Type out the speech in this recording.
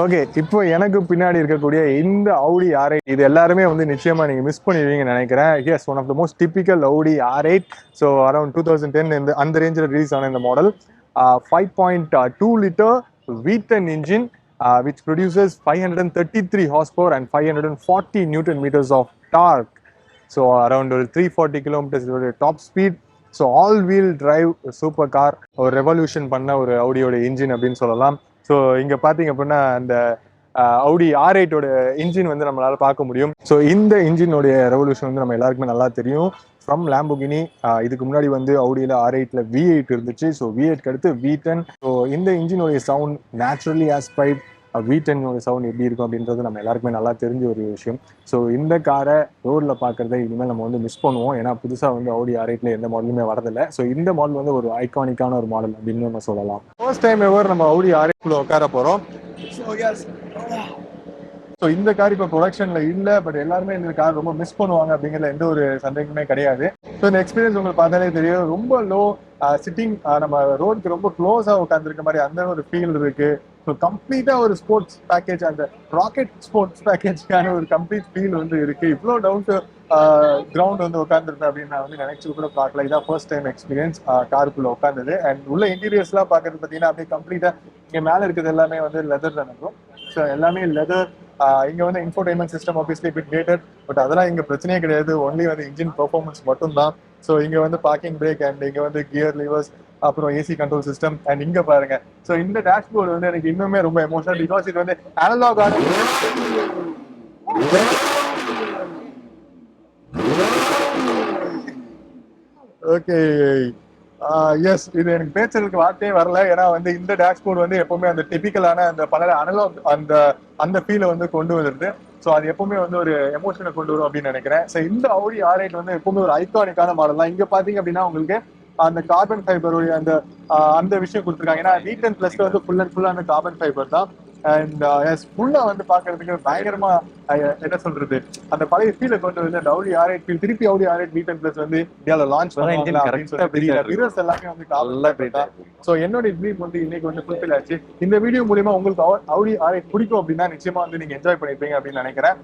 Okay, இப்போ எனக்கு பின்னாடி இருக்கக்கூடிய இந்த Audi R8 இது எல்லாருமே வந்து நிச்சயமா நீங்க மிஸ் பண்ணிடுவீங்கன்னு நினைக்கிறேன். Yes, one of the most typical Audi R8. So around 2010 அந்த ரேஞ்சில் ரிலீஸ் ஆன இந்த model 5.2 litre V10 engine which produces 533 horsepower and 540 Newton meters of torque. So around ஒரு 340 kilometres top speed. So all wheel drive super car, ஒரு revolution பண்ண ஒரு Audiயோட engine அப்படின்னு சொல்லலாம். ஸோ இங்க பாத்தீங்க அப்படின்னா அந்த Audi R8 ஓட இன்ஜின் வந்து நம்மளால பார்க்க முடியும். ஸோ இந்த இன்ஜினோடைய ரெவல்யூஷன் வந்து நம்ம எல்லாருக்குமே நல்லா தெரியும். From Lamborghini. இதுக்கு முன்னாடி வந்து Audiல R8ல V8 இருந்துச்சு. ஸோ V8க்கு அடுத்து V10. ஸோ இந்த இன்ஜினோடைய சவுண்ட் நேச்சுரலி ஆஸ்பைட் V10 சவுண்ட் எப்படி இருக்கும் அப்படின்றது நம்ம எல்லாருக்குமே நல்லா தெரிஞ்ச ஒரு விஷயம். ஸோ இந்த காரை ரோட்ல பாக்குறதை இனிமேல் நம்ம வந்து மிஸ் பண்ணுவோம். ஏன்னா புதுசா வந்து Audi R8ல எந்த மாடலுமே வரதில்லை. ஸோ இந்த மாடல் வந்து ஒரு ஐகானிக்கான ஒரு மாடல் அப்படின்னு நம்ம சொல்லலாம். ஃபர்ஸ்ட் டைம் எவர் நம்ம Audi R8 உட்கார போறோம். ஸோ இந்த கார் இப்போ ப்ரொடக்ஷன்ல இல்லை, பட் எல்லாருமே இந்த கார் ரொம்ப மிஸ் பண்ணுவாங்க அப்படிங்கிற எந்த ஒரு சந்தேகமே கிடையாது. ஸோ இந்த எக்ஸ்பீரியன்ஸ் உங்களுக்கு பார்த்தாலே தெரியும். ரொம்ப லோ சிட்டிங், நம்ம ரோடுக்கு ரொம்ப க்ளோஸா உட்காந்துருக்க மாதிரி அந்த ஒரு ஃபீல் இருக்கு. ஸோ கம்ப்ளீட்டா ஒரு ஸ்போர்ட்ஸ் பேக்கேஜ், அந்த ராக்கெட் ஸ்போர்ட்ஸ் பேக்கேஜ்க்கான ஒரு கம்ப்ளீட் ஃபீல் வந்து இருக்கு. இவ்வளோ டவுன் டு கிரவுண்ட் வந்து உட்காந்துருப்பேன் அப்படின்னு நான் வந்து நினைச்சு கூட பார்க்கல. இதான் ஃபர்ஸ்ட் டைம் எக்ஸ்பீரியன்ஸ் காருக்குள்ள உட்காந்தது. அண்ட் உள்ள இன்டீரியர்ஸ்லாம் பார்க்கறது பார்த்தீங்கன்னா அப்படியே கம்ப்ளீட்டா இங்கே மேலே இருக்கிறது எல்லாமே வந்து லெதர் தான் இருக்கும். ஸோ எல்லாமே லெதர். இங்க வந்து infotainment system obviously bit dated, but அதெல்லாம் இங்க பிரச்சனையே கிடையாது. ஒன்லி வந்து இன்ஜின் பெர்ஃபார்மன்ஸ் மட்டும் தான். ஸோ இங்க வந்து பார்க்கிங் பிரேக் அண்ட் இங்க வந்து கியர் லிவர்ஸ், அப்புறம் ஏசி கண்ட்ரோல் சிஸ்டம். அண்ட் இங்க பாருங்க, ஸோ இந்த டேஷ்போர்டு வந்து எனக்கு இன்னுமே ரொம்ப எமோஷனல், பிகாஸ் இது வந்து அனலாக் ஆன. ஓகே, எஸ், இது எனக்கு பேசுறதுக்கு வார்த்தையே வரல. ஏன்னா வந்து இந்த டேஷ்போர்டு வந்து எப்பவுமே அந்த டிபிக்கலான அந்த பல அனலாக் அந்த அந்த ஃபீலை வந்து கொண்டு வந்துருது. ஸோ அது எப்பவுமே வந்து ஒரு எமோஷனை கொண்டு வரும் அப்படின்னு நினைக்கிறேன். ஸோ இந்த Audi R8 வந்து எப்பவுமே ஒரு ஐகானிக்கான மாடல் தான். இங்க பாத்தீங்க அப்படின்னா உங்களுக்கு அந்த கார்பன் ஃபைபருடைய அந்த அந்த விஷயம் கொடுத்துருக்காங்க. ஏன்னா V10 பிளஸ்ல வந்து ஃபுல் அண்ட் ஃபுல்லா அந்த கார்பன் ஃபைபர் தான். அண்ட் எஸ், ஃபுல்லா வந்து பாக்குறதுக்கு பயங்கரமா என்ன சொல்றது, அந்த பழைய ஃபீலை கொண்டு வந்து அந்த Audi R8 ஃபீல் திருப்பி Audi R8 V10 பிளஸ் வந்து இந்தியாவில லான்ச் பண்ணுவாங்க அப்படின்னு சொல்லிட்டு தெரியல. மிரர்ஸ் எல்லாமே வந்து கார்பன். ஸோ என்னோட ட்ரீம் வந்து இன்னைக்கு வந்து ஃபுல்ஃபில் ஆச்சு. இந்த வீடியோ மூலியமா உங்களுக்கு Audi R8 பிடிக்கும் அப்படின்னா நிச்சயமா வந்து நீங்க என்ஜாய் பண்ணிருப்பீங்க அப்படின்னு நினைக்கிறேன்.